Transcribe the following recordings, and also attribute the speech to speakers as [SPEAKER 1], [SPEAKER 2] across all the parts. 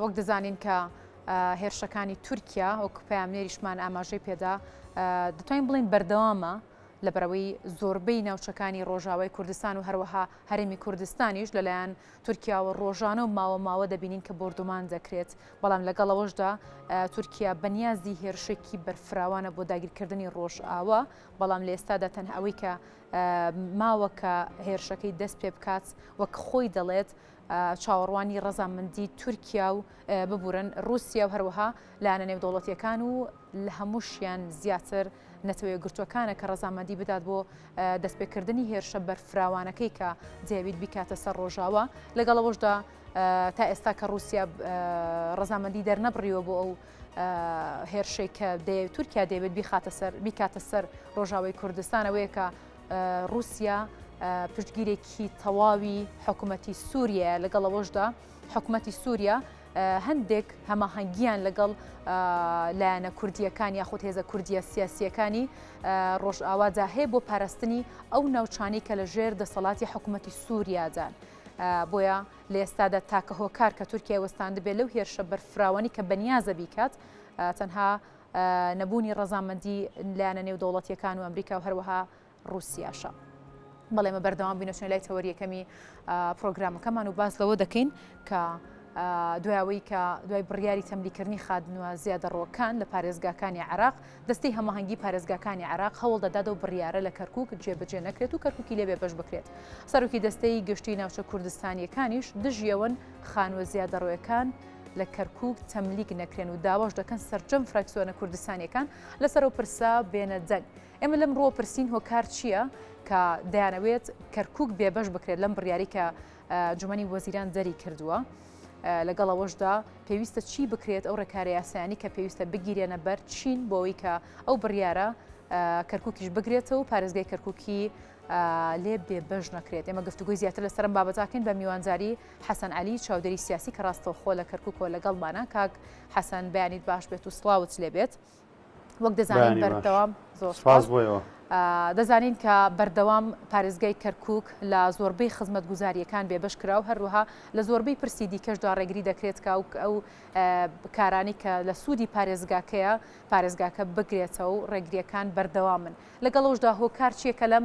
[SPEAKER 1] وەک دەزانین کە هێرشەکانی تورکیا وەکو پامنێریشمان ئاماژەی پێدا دەتوانین بڵین بەردەوامە لەبەرەوەی زۆربەی ناوچەکانی ڕۆژاوای کوردستان و هەروەها هەرێمی کوردستانیش لەلایەن تورکیا و ڕۆژانە و ماوە دەبینین کە بردومان دەکرێت بەڵام لەگەڵەوەشدا تورکیا بەنیازی هێرشێکی بەرفراوانە بۆ داگیرکردنی ڕۆژئاوە بەڵام لە ئێستادا تەنها ئەوەی کە ماوەکە هێرشەکەی دەست پێ بکات وەک خۆی دەڵێت چاوەڕوانی ڕەزامەندی تورکیا و ببورن رووسیا و هەروەها لایەنە نێودەوڵەتیەکان و لە هەمووشیان زیاتر نەتەوەی گرتوەکانە کە ڕەزامەندی بدات بۆ دەستپێکردنی هێرشە بەرفراوانەکەی کە جێوید بیکاتە سەر ڕۆژاوە لەگەڵەوەشدا تا ئێستا کە رووسیا ڕەزامەندی دەرنەبڕیوە بۆ ئەو هێرشەی کە تورکیا دەیەوێت بیکاتە سەر ڕۆژاوای کوردستانەوەیە کە رووسیا پشتگیرێکی تەواوی حکوومەتی سووریە لەگەڵەوەشدا حکوومەتی سووریا هەندێک هەماهەنگیان لەگەڵ لایەنە کوردیەکان یاخود هێزە کوردیە سیاسیەکانی ڕۆژئاوادا هەیە بۆ پاراستنی ئەو ناوچانەی کە لە ژێر دەسەڵاتی حکوومەتی سووریادان بۆیە لە ئێستادا تاکە هۆکار کە تورکیا وەستان دەبێت لەو هێرشە بەرفراوانی کە بەنیازە بیکات تەنها نەبوونی ڕەزامەندی لایەنە نێودەوڵەتیەکان و ئەمریکا و هەروەها رووسیاشە. بەڵێ مە بەردەوام بینەچنە لای تەوەریەکەمی پرۆگرامەکەمان و باس لەوە دەکەین کە دوایەوەی کە دوای بڕیاری تەملیکردنی خادنووە زیادەڕۆکان لە پارێزگاکانی عێراق دەستەی هەماهەنگی پارێزگاکانی عێراق هەوڵ دەدات و بڕیارە لە کەرکووک جێبەجێ نەکرێت و کەرکووکی لێبێ بەش بکرێت. سەرۆکی دەستەی گەشتی ناوچە کوردستانیەکانیش دژیەوەن خانوە زیادەڕۆیەکان لە کەرکووک تەملیک نەکرێن و داواش دەکەن سەرجەم فراکسیۆنە کوردستانیەکان لەسەر و پرسا بێنە جەنگ. ئێمە لەم ڕۆ پرسین هۆکار چییە کە دەیانەوێت کەرکووک بێبەش بکرێت لەم بڕیاری کە جومەنی وەزیران دەری کردووە لەگەڵەوەشدا پێویستە چی بکرێت ئەو ڕێکارە یاسایانی کە پێویستە بگیرێنە بەر چین بۆەوەی کە ئەو بڕیارە کەرکووکیش بگرێتەوە و پارێزگای کەرکووکی لێ بێبەش نەکرێت. ئێمە گفتوگوی زیاتر لەسەرم بابەتاکەین بە میوانجاری حەسەن عەلی چاودێری سیاسی کە ڕاستەوخۆ لە کەرکووکەوە لەگەڵمانە کاک حەسەن بەیانیت باش بێت و سڵاوت لێبێت. وەک دەزانین بەردەوام زۆر سپاس بۆیەوە دەزانین کە بەردەوام پارێزگای کەرکووک لە زۆربەی خزمەتگوزاریەکان بێبەش کرا و هەروەها لە زۆربەی پرسی دیکەشدا ڕێگری دەکرێت کە ئەو کارانی کە لە سوودی پارێزگاکەیە پارێزگاکە بگرێتەوە و ڕێگریەکان بەردەوامن. لەگەڵەوەشدا هۆکار چیەکە لەم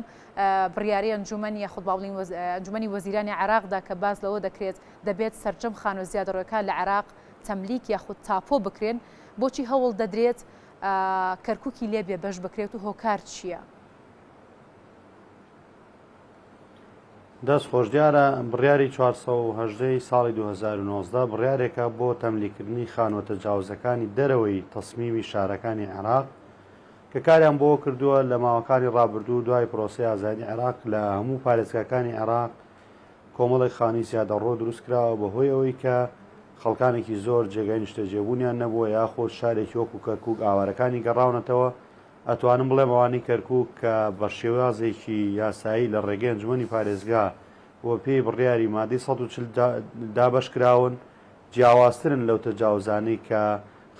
[SPEAKER 1] بڕیاری ئەنجومەنی یاخود باڵین ئەنجومەنی وەزیرانی عێراقدا کە باز لەوە دەکرێت دەبێت سەرجەم خانوە زیادەڕۆیەکان لە عێراق تەملیک یاخود تاپۆ بکرێن بۆچی هەوڵ دەدرێت کەرکووکی لێ بێبەش بکرێت و هۆکار چییە؟
[SPEAKER 2] دەست خۆش دیارە بڕیاری 418 ساڵی 2019 بڕیارێکە بۆ تەملیکردنی خانوە تەجاوزەکانی دەرەوەی تەسمیمی شارەکانی عێراق کە کاریان بۆ کردووە لە ماوەکانی ڕابردوو دوای پرۆسی ئازادی عێراق لە هەموو پارێزگاکانی عێراق کۆمەڵی خانی زیادەڕۆ دروستکراوە بەهۆی ئەوەی کە خەڵکانێکی زۆر جێگای نیشتەجێبوونیان نەبووە یاخۆ شارێکی وەکو کەرکووک ئاوارەکانی گەڕاونەتەوە. ئەتوانم بڵێم ئەوانەی کەرکووک کە بە شێوازێکی یاسایی لە ڕێگەی ئەنجومەنی پارێزگا وە پێی بڕیاری مادەی 140 دابەش کراون جیاوازترن لەو تەجاوزانەی کە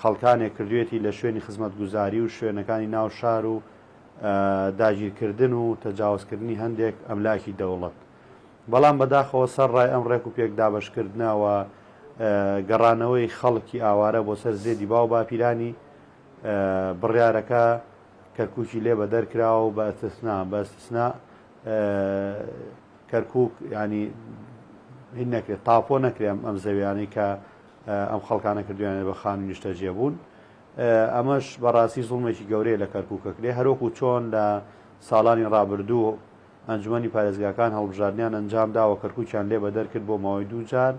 [SPEAKER 2] خەڵکانێک کردوێتی لە شوێنی خزمەتگوزاری و شوێنەکانی ناو شار و داگیرکردن و تەجاوزکردنی هەندێک ئەملاکی دەوڵەت. بەڵام بەداخەوە سەر ڕای ئەم ڕێک و پێک دابەشکردنەوە گەڕانەوەی خەڵکی ئاوارە بۆ سەر زێدی باو باپیرانی بڕیارەکە کەرکووکی لێ بە دەرکراوە و بە ئەستثنا کەرکووک ینی هین نەکرێت تاپۆ نەکرێم ئەم زەویانەی کە ئەم خەڵکانە کردویانێت بە خان و نیشتەجێبوون. ئەمەش بەڕاستی زوڵمێکی گەورەیە لە کەرکووکەکرێ هەروەکو چۆن لە ساڵانی ڕابردوو ئەنجومەنی پارێزگاکان هەڵبژاردنیان ئەنجامداوە کەرکووکیان لێ بە دەرکرد بۆ ماوەی 2 جار.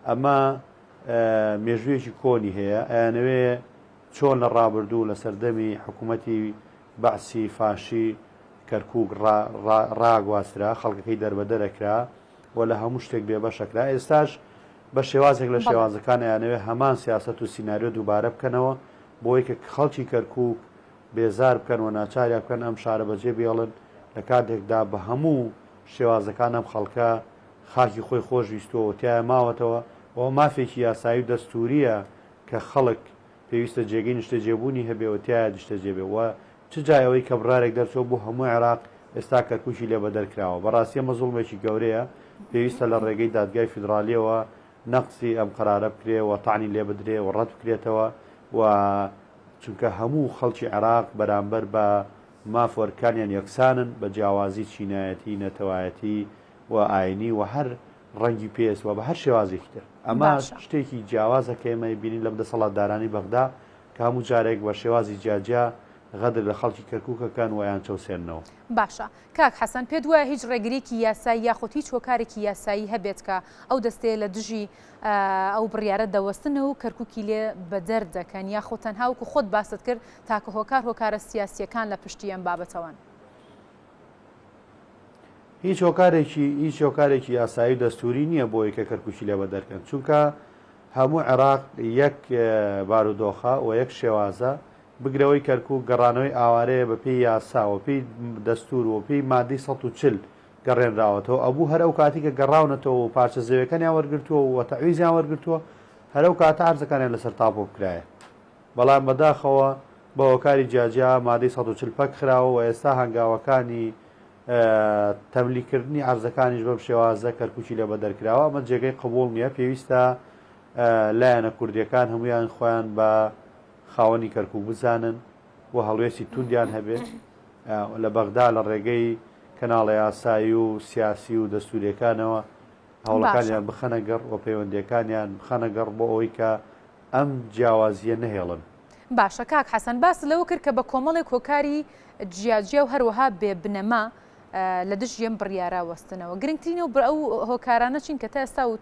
[SPEAKER 2] ئەمە مێژوویەکی کۆنی هەیە ئەیانەوێ چۆن لە ڕابردوو لە سەردەمی حکوومەتی بەعسی فاشی کەرکووک ڕاگواسترا خەڵکەکەی دەربەدەرەکرا و لە هەموو شتێک بێبەشەکرا. ئێستاش بە شێوازێک لە شێوازەکان ئەیانەوێ هەمان سیاسەت و سیناریۆ دووبارە بکەنەوە بۆی کە خەڵکی کەرکووک بێزار بکەن و ناچاریا بکەن ئەم شارە بەجێ بێڵن لە کاتێکدا بە هەموو شێوازەکان ئەم خەڵکە خاکی خۆی خۆشویستووە تایە ماوەتەوە و مافێکی یاسایی و دەستوریە کە خەڵک پێویستە جێگەی نیشتەجێبوونی هەبێەوە تایە نیشتەجێبێەوە چ جایەوەی کە بڕارێک دەرچۆ بۆ هەموو عێراق ئێستا کەرکووکی لێ بە دەرکراوە. بەڕاستی ئەمە زوڵمێکی گەورەیە پێویستە لە ڕێگەی دادگای فیدراالیەوە نەقسی ئەم قەرارە بکرێ و تاعنی لێ بدرێ و ڕەت بکرێتەوە و چونکە هەموو خەڵکی عێراق بەرامبەر بە مافوەرکانیان یەکسانن بە جیاوازی چینایەتی نەتەوایەتی و ئاینی و هەر ڕەنگی پێست و بە هەر شێوازێکی تر ئەمە شتێکی جیاوازە کە ئێمە بینین لە دەسەڵاتدارانی بەغدا کە هەموو جارێک بە شێوازی جیاجیا غەدر لە خەڵکی کەرکووکەکان ویان چەوسێننەوە.
[SPEAKER 1] باشە کاک حەسەن پێت وایە هیچ ڕێگریکی یاسایی یاخود هیچ هۆکارێکی یاسایی هەبێت کە ئەو دەستەیە لە دژی ئەو بڕیارە دەوەستنەوە و کەرکووکی لێ بەدەر دەکەن یاخود تەنها وەکو خۆت باست کرد تاکە هۆکارە سیاسیەکان لە پشتی ئەم بابەتەوەن؟
[SPEAKER 2] هیچ هۆکارێکی یاسایی دەستوری نییە بۆی کە کەرکووکی لێ بەدەرکەن چونکە هەموو عێراق یەک بارودۆخە و یەک شێوازە بگرەوەی کەرکووک گەڕانەوەی ئاوارەیە بە پێی یاساوە پێی دەستور و پێی مادەی 140 گەڕێنراوەتەوە ئەبوو هەر ئەو کاتی کە گەڕاونەتەوە و پارچە زەویەکانیان وەرگرتووە و تەعویزیان وەرگرتووە هەر ئەو کاتە عەرزەکانیان لەسەر تاپۆ بکرایە بەڵام بەداخەوە بە هۆکاری جیاجیا مادەی 140 پەک خراوە و ئێستا هەنگاوەکانی تەملیکردنی عەرزەکانیش بەم شێوازە کەرکووکی لێ بەدەرکراوە ئەمە جێگەی قبوڵ نییە پێویستە لایەنە کوردیەکان هەمویان خۆیان بە خاوەنی کەرکووک بزانن و هەڵوێستی توندیان هەبێت لە بەغدا لە ڕێگەی کەناڵە یاسایی و سیاسی و دەستوریەکانەوە هەوڵەکانیان بخەنە گەڕ و پەیوەندیەکانیان بخەنە گەڕ بۆ ئەوەی کە ئەم جیاوازیە نەهێڵن.
[SPEAKER 1] باشە کاک حەسەن باس لەوە کرد کە بە کۆمەڵێک هۆکاری جیاجیا و هەروەها بێ بنەما لە دژ ەم بڕیارە وەستنەوە گرنگترینە و ئەو هۆکارانە چین کە تا ئێستا و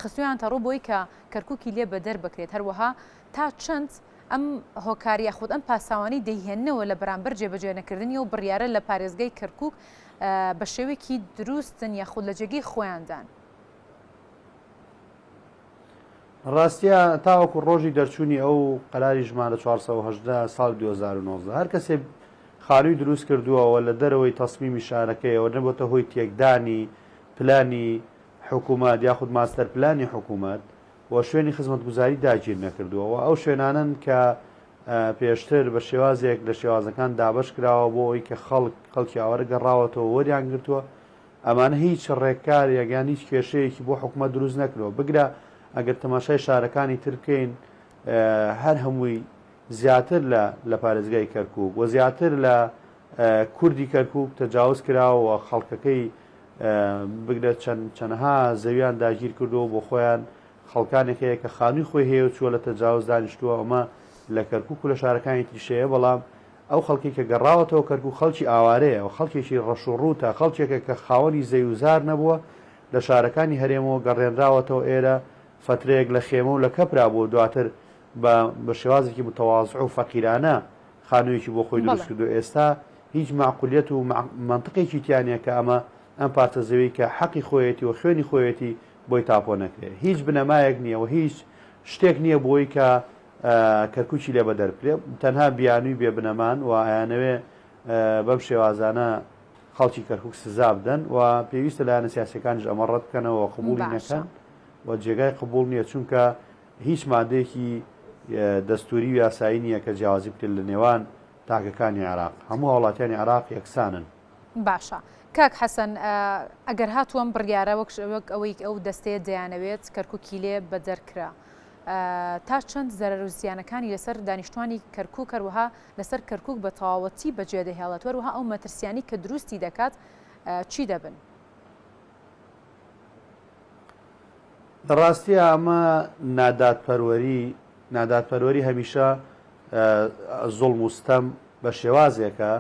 [SPEAKER 1] خستویان تەڕوو بۆی کە کەرکووکی لێ بەدەر بکرێت هەروەها تا چەند ئەم هۆکاریە خودت ئەم پاساوانی دەیهێننەوە لە بەرامبەر جێبەجێنەکردنی و بڕیارە لە پارێزگای کەرکووک بە شێوێکی دروستن یاخود لە جێگەی خۆیاندان.
[SPEAKER 2] ڕاستیە تاوەکو ڕۆژی دەرچوونی ئەو قەراری ژمارە 418 ساڵ 2019 هەر کەسێ خانووی دروست کردووەوە لە دەرەوەی تەسمیمی شارەکەیەوە نەبووتە هۆی تێکدانی پلانی حکوومەت یاخود ماستەر پلانی حکوومەت و شوێنی خزمەتگوزاری داگیر نەکردووە و ئەو شوێنانن کە پێشتر بە شێوازێک لە شێوازەکان دابش کراوە بۆ ئەوی کە خەڵکی ئاوارە گەڕاوەتەوە وەریان گرتووە ئەمانە هیچ ڕێککار یەکیان هیچ کێشەیەکی بۆ حکوومەت دروست نەکرەوە بگرە ئەگەر تەماشای شارەکانی تر بکەین هەر هەمووی زیاتر لە پارێزگای کەرکووک و زیاتر لە کوردی کەرکووک تەجاوز کراوە خەڵکەکەی بگرێت چەندها زەویان داگیر کردووە بۆ خۆیان خەڵکانێک هەیە کە خانووی خۆی هەیە چووە لە تەجاوز دانیشتووە ئەمە لە کەرکووک و لە شارەکانی تریشەیە بەڵام ئەو خەڵکی کە گەڕاوەتەوە کەرکووک خەڵکی ئاوارەیە و خەڵکێکی ڕەشوڕوتە خەڵکێکە کە خاوەنی زەویزار نەبووە لە شارەکانی هەرێمەوە گەڕێنراوەتەوە ئێرە فترەیەک لە خێمە و لە کەپرا بوو دواتر بە شێوازێکی متەواضع و فەقیرانە خانوویەکی بۆ خۆی دروست کردو ئێستا هیچ معقولیت و منطقێکی تیانە کە ئەم پارتە زەوی کە حەقی خۆیەتی و خوێنی خۆیەتی بۆی تاپۆ نەکرێت هیچ بنەمایەک نییە و هیچ شتێک نییە بۆی کە کەرکووکی لێ بەدەرکرێ تەنها بیانووی بێ بنەمان و ئایانەوێ بەم شێوازانە خەڵکی کەرکووک سزا بدەن و پێویستە لایەنە سیاسیەکانیش ئەمە ڕەت بکەنەوە قبوڵی نەکەن و جێگای قبول نییە چونکە هیچ مادەیەکی دەستوری و یاسایی نییە کە جیاوازی بکرێت لە نێوان تاکەکانی عێراق هەموو وڵاتیانی عێراق یەکسانن.
[SPEAKER 1] باشە کاک حەسەن ئەگەر هاتووەم بڕیارە وەک ئەوەی ئەو دەستەیە دەیانەوێت کەرکووکی لێ بەدەرکرا تا چەند زەرەر و زیانەکانی لەسەر دانیشتوانی کەرکووک هەروەها لەسەر کەرکووک بە تەواوەتی بەجێ دەهێڵێت وەروەها ئەو مەترسیانی کە دروستی دەکات چی دەبن؟
[SPEAKER 2] لە ڕاستیە ئەمە نادادپەروەری هەمیشە زوڵم و ستەم بە شێوازێکە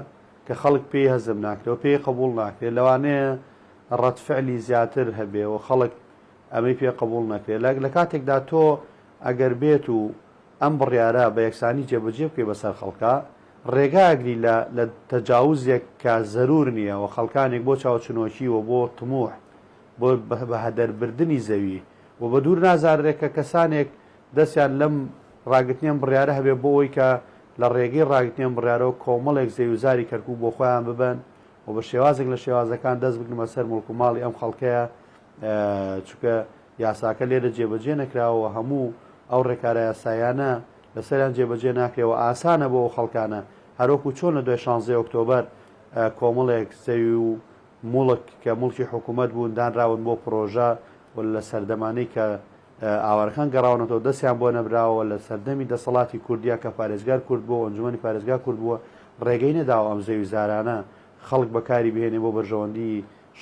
[SPEAKER 2] کە خەڵک پێی هەزم ناکرێت و پێی قبول ناکرێت لەوانەیە ڕەتفعلی زیاتر هەبێ و خەڵک ئەمەی پێ قبول نەکرێت لە کاتێکدا تۆ ئەگەر بێت و ئەم بڕیارە بە یەکسانی جێبەجێ بکەی بەسەر خەڵکە ڕێگاگری لە تەجاوزێک کە زەرور نییە و خەڵکانێک بۆ چاوچنۆکی و بۆ تموح بۆ بە هەدەربردننی زەوی و بە دوور نازارێت کە کەسانێک دەستیان لەم ڕاگرتنیان بڕیارە هەبێ بۆ ئەوی کە لە ڕێگەی ڕاگرتنیان بڕیارەوە کۆمەڵێک زەویزاری کەرکووک بۆ خۆیان ببن و بە شێوازێک لە شێوازەکان دەست بگرمە سەر مڵکوماڵی ئەم خەڵکەیە چونکە یاساکە لێرە جێبەجێ نەکراوە هەموو ئەو ڕێکارە یاسایانە لەسەریان جێبەجێ ناکرێەوە ئاسانە بۆ خەڵکانە هەروەکو چۆن لە 16 ئۆکتۆبەر کۆمەڵێک زەوی و مڵک کە مڵکی حکوومەت بوون دانراون بۆ پرۆژە و لە سەردەمانەی کە ئاوارەکان گەڕاونەتەوە دەستیان بۆ نەبراوە لە سەردەمی دەسەڵاتی کوردیا کە پارێزگار کورد بووە ئەنجومەنی پارێزگا کورد بووە ڕێگەی نەداوە ئەم زەویزارانە خەڵک بەکاری بهێنێ بۆ بەرژەوەندی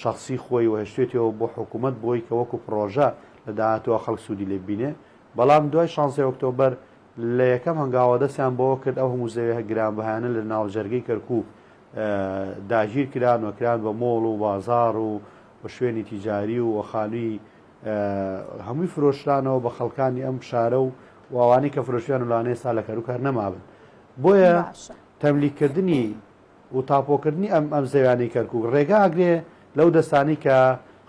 [SPEAKER 2] شخصی خۆی و هێشتێتەوە بۆ حکوومەت بۆی کە وەکو پرۆژە لە داهاتوە خەڵک سوودی لێ بینێ بەڵام دوای 16 ئۆکتۆبەر لە یەکەم هەنگاوە دەستیان بۆ کرد ئەو هەموو زەویە گرانبەهانە لە ناوجەرگەی کەرکووک داگیر کران وەکران بە مۆڵ و بازار و بە شوێنی تیجاری و وەخانووی هەمووی فرۆشتانەوە بە خەڵکانی ئەم شارە و واوانی کە فرۆشیان وڵانەیە سا لە کەروکار نەمابن بۆیە تەملیکردنی و تاپۆکردنی ئەم زەویانەی کەرکووک ڕێگا ئاگرێ لەو دەستانی کە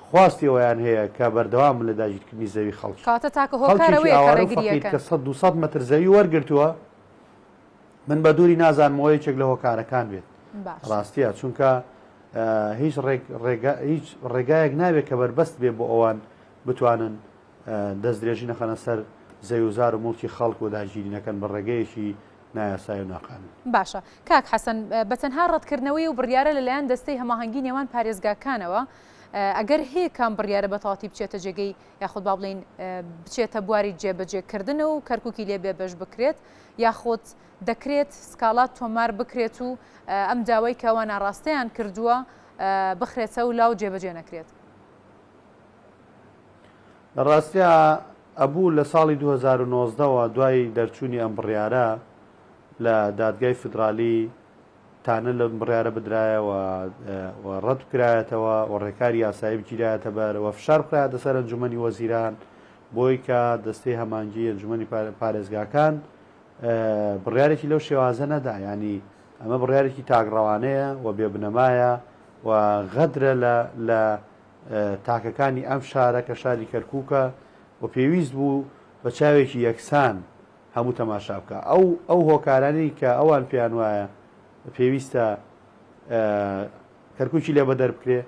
[SPEAKER 2] خواستی ئەویان هەیە کە بەردەوام لە داگیرکردنی زەوی خەڵکی کە 100 متر زەوی وەرگرتووە من بە دووری نازانمەوە یەکێک لە هۆکارەکان بێت ڕاستیە چونکە هیچ ڕێگایەک نابێت کە بەربەست بێ بۆ ئەوان بتوانن دەستدرێژی نەخەنە سەر زەویوزار و مڵکی خەڵک و داگیری نەکەن بە ڕێگەیەکی نایاسای و ناقانون.
[SPEAKER 1] باشە کاک حەسەن بەتەنها ڕەتکردنەوەی و بڕیارە لەلایەن دەستەی هەماهەنگی نێوان پارێزگاکانەوە ئەگەر هەیە کام بڕیارە بەتەواتی بچێتە جێگەی یاخود با بڵین بچێتە بواری جێبەجێکردن و کەرکووکی لێ بێ بەش بکرێت یاخود دەکرێت سکاڵات تۆمار بکرێت و ئەم داوای کەەوە ناڕاستەیان کردووە بخرێتە و لاو جێبەجێ نەکرێت.
[SPEAKER 2] لە ڕاستیە ئەبوو لە ساڵی 2019ەوە دوای دەرچوونی ئەم بڕیارە لە دادگای فدرالی تانە لە بڕیارە بدرایەوە ڕەت کرایەتەوە و ڕێکاری یاسایی بگیرایەتە بەر و فشار بکرایەتە سەر ئەنجومەنی وەزیران بۆی کە دەستەی هەمانگی ئەنجومەنی پارێزگاکان بڕیارێکی لەو شێوازە نەدا ینی ئەمە بڕیارێکی تاگڕەوانەیە و بێبنەمایە و غەدرە لە تاکەکانی ئەم شارە کە شاری کەرکووکە و پێویست بوو بە چاوێکی یەکسان هەموو تەماشا بکە ئەو هۆکارانی کە ئەوان پێیان وایە پێویستە کەرکووکی لێ بەدەر بکرێ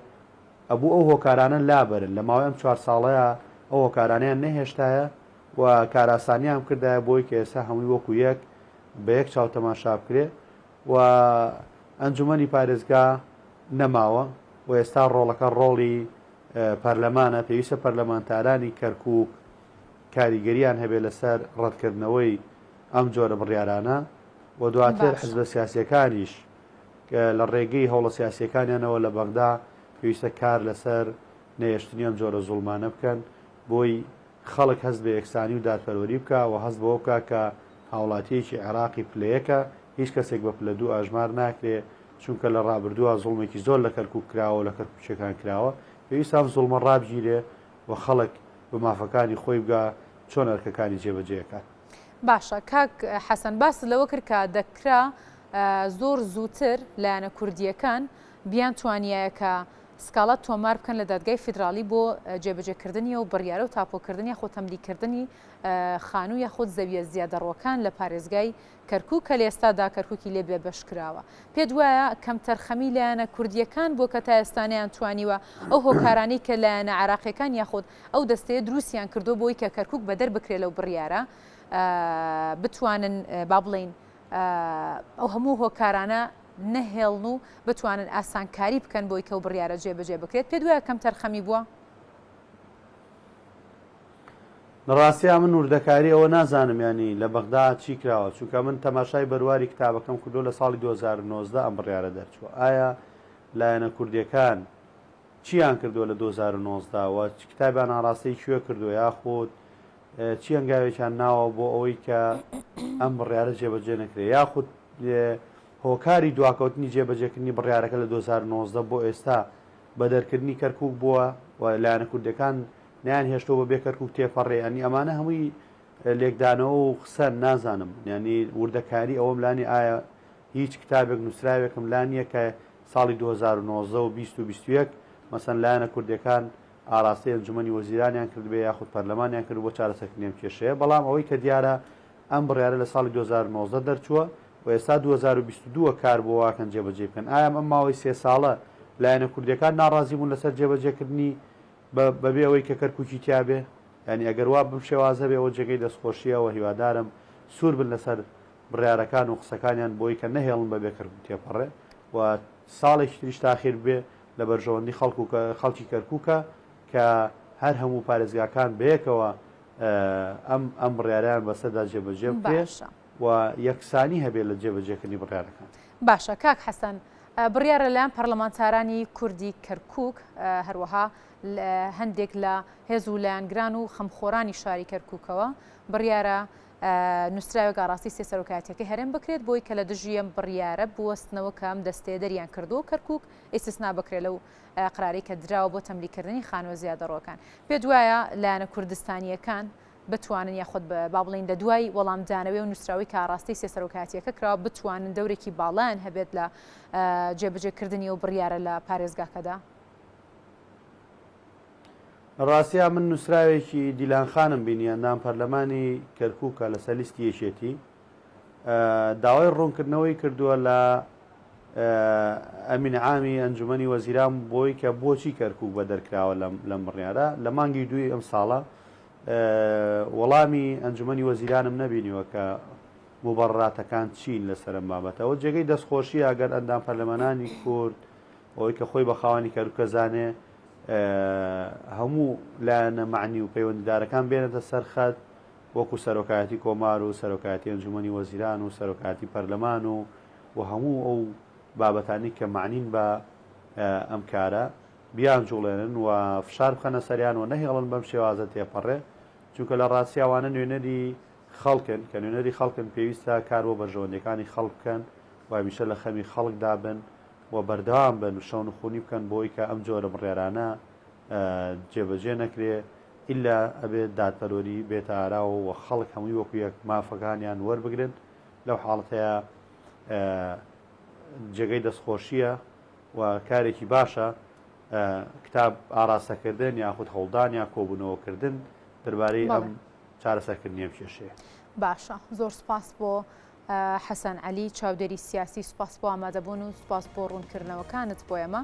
[SPEAKER 2] ئەبوو ئەو هۆکارانە لابەرن لە ماوەی ئەم 4 ساڵەیە ئەو هۆکارانیان نەهێشتایە و کاراسانیان کردایە بۆی کە ئێستا هەمووی وەکو یەک بە یەک چاو تەماشا بکرێ و ئەنجومەنی پارێزگا نەماوە و ئێستا ڕۆڵەکە ڕۆڵی پەرلەمانە پێویستە پەرلەمانتارانی کەرکووک کاریگەریان هەبێ لەسەر ڕەتکردنەوەی ئەم جۆرە بڕیارانە و دواتر حزبە سیاسیەکانیش کە لە ڕێگەی هەوڵە سیاسیەکانیانەوە لە بەغدا پێویستە کار لەسەر نەهێشتنی ئەم جۆرە زوڵمانە بکەن بۆی خەڵک هەست بە یەکسانی و دادپەروەری بکە و هەست بەوە بکە کە هاوڵاتیەکی عێراقی پلەیەکە هیچ کەسێک بە پلە دوو ئاژمار ناکرێ چونکە لە ڕابردووە زوڵمێکی زۆر لە کەرکووک کراوە و لە کەرکووچەکان کراوە پێویستە ئەم زوڵمە ڕابگیرێ و خەڵک بە مافەکانی خۆی بگا چۆن ئەرکەکانی جێبەجێەکان.
[SPEAKER 1] باشە کاک حەسەن باس لەوە کرد کە دەکرا زۆر زووتر لایەنە کوردیەکان بیان توانایەکە سکاڵات تۆمار بکەن لە دادگای فیدرالی بۆ جێبەجێکردنی و بڕیارە و تاپۆکردنی خۆ تەملیکردنی خانوو یاخود زەویە زیادەڕۆکان لە پارێزگای کەرکووک کە لە ئێستادا کەرکووکی لێ بێ بەش کراوە. پێ وایە کەم تەرخەمی لایەنە کوردیەکان بۆ کە تا ئێستانیان توانیوە ئەو هۆکارانی کە لایەنە عێراقیەکان یاخود ئەو دەستەیە دروستیان کردو بۆی کە کەرکووک بەدەر بکرێت لەو بڕیارە بتوانن با بڵین ئەو هەموو هۆکارانە نەهێڵن و بتوانن ئاسانکاری بکەن بۆی کە و بڕیارە جێبەجێ بکرێت. پێ وایە کەم تەرخەمی بووە؟
[SPEAKER 2] ڕاستیە من وردەکاری ئەوە نازانم ینی لە بەغدا چی کراوە چونکە من تەماشای بەرواری کتابەکەم کردو لە ساڵی 2019 ئەم بڕیارە دەرچووە. ئایا لایەنە کوردیەکان چیان کردووە لە 2019 و کتابیان ئاڕاستەی کوێ کردووە یاخود چی هەنگاوێکیان ناوە بۆ ئەوەی کە ئەم بڕیارە جێبەجێ نەکرێت یاخود هۆکاری دواکەوتنی جێبەجێکردنی بڕیارەکە لە 2019 بۆ ئێستا بە دەرکردنی کەرکووک بووە و لایەنە کوردەکان نیان هێشتەوە بە بێ کەرکووک تێپەڕێ ئەنی ئەمانە هەمووی لێکدانەوە و قسە نازانم ینی وردەکاری ئەوەم لانی ئایا هیچ کتابێک نووسراوێکم لا نییە کە ساڵی 2019 و 2021 مەسەن لایەنە کوردەکان ئاراستەی ئەنجومەنی وەزیرانیان کردبێ یاخود پەرلەمانیان کرد بۆ چارەسەرکردنی کێشەیە بەڵام ئەوەی کە دیارە ئەم بڕیارە لە ساڵی 2019 دەرچووە و ئێستا 2022 کار بۆ واکەن جێبەجێ بکەن. ئایا ئەم ماوەی 3 ساڵە لایەنە کوردەکان ناڕازی بوون لەسەر جێبەجێکردنی بەبێ ئەوەی کە کەرکووکی تیابێ ینی ئەگەر وا بم شێوازە بێ ئەوە جێگەی دەستخۆشیەوە هیوادارم سوور بن لەسەر بڕیارەکان و قسەکانیان بۆی کە نەهێڵن بەبێ کەرکووک تێپەڕێ و ساڵێکی تریش تاخیر بێ لە بەرژەوەندی خەڵکی کەرکووکە کە هەر هەموو پارێزگاکان بەیەکەوە ئەم بڕیاریان بەسەردا جێبەجێ بکرێت و یەکسانی هەبێت لە جێبەجێکردنی بڕیارەکان.
[SPEAKER 1] باشە کاک حەسەن، بڕیارە لەلایەن پەرلەمانتارانی کوردی کەرکووک هەروەها هەندێک لە هێز و لایەنگران و خەمخۆرانی شاری کەرکووکەوە بڕیارە نووسراوێک ئاڕاستی سێ سەرۆکایەتیەکەی هەرێم بکرێت بۆی کە لە دژی ئەم بڕیارە بوەستنەوە کە ئەم دەستەیە دەریان کردو کەرکووک ئێستسنا بکرێت لەو قراری کە دراوە بۆ تەملیکردنی خانوە زیادەڕۆکان. پێ دوایە لایەنە کوردستانیەکان بتوانن یاخود با بڵین لە دوای وەڵامدانەوەی و نووسراوی کە ئاڕاستی سێ سەرۆکایەتیەکە کراوە بتوانن دەورێکی باڵایان هەبێت لە جێبەجێکردنی و بڕیارە لە پارێزگاکەدا.
[SPEAKER 2] ڕاستیا من نووسراوێکی دیلانخانم بینی ئەندام پەرلەمانی کەرکووکە لەسەر لیستی یەکێتی داوای ڕوونکردنەوەی کردووە لە ئەمین عامی ئەنجومەنی وەزیران بۆی کە بۆچی کەرکووک بە دەرکراوە لەم بڕیارە لە مانگی دوی ئەم ساڵە وەڵامی ئەنجومەنی وەزیرانم نەبینیوە کە مبەڕاتەکان چین لەسەر ئەم بابەتەوە جێگەی دەستخۆشی ئەگەر ئەندام پەرلەمانانی کورد ئەوەی کە خۆی بە خاوەنی کەرکووکە زانێ هەموو لایەنە معنی و پەیوەندیدارەکان بێنێتە سەرخەت وەکو سەرۆکایەتی کۆمار و سەرۆکایەتی ئەنجومەنی وەزیران و سەرۆکایەتی پەرلەمان و هەموو ئەو بابەتانی کە معنین بە ئەم کارە بیان جوڵێنن و فشار بخەنە سەریان و نەهێڵن بەم شێوازە تێپەڕێ چونکە لە ڕاستیاوانە نوێنەری خەڵکن کە نوێنەری خەڵکن پێویستە کار بۆ بەرژەوەندەکانی خەڵک بکەن و هەمیشە لە خەمی خەڵکدا بن و بەردەوام بن و شەون و خونی بکەن بۆی کە ئەم جۆرە بڕێرانە جێبەجێ نەکرێ ئیلا ئەبێت دادپەروەری بێتە ئاراوە و خەڵک هەمووی وەکو یەک مافەکانیان وەربگرن لەو حاڵەتەیە جێگەی دەستخۆشیە و کارێکی باشە کتاب ئاراستەکردن یاخود هەوڵدان یا کۆبوونەوەکردن دەربارەی ئەم چارەسەرکردنی ئەم کێشەیە.
[SPEAKER 1] باشە زۆر سپاس بۆ حەسەن عەلی چاودێری سیاسی، سوپاس بۆ ئامادەبوون و سوپاس بۆ ڕوونکردنەوەکانت بۆ ئێمە.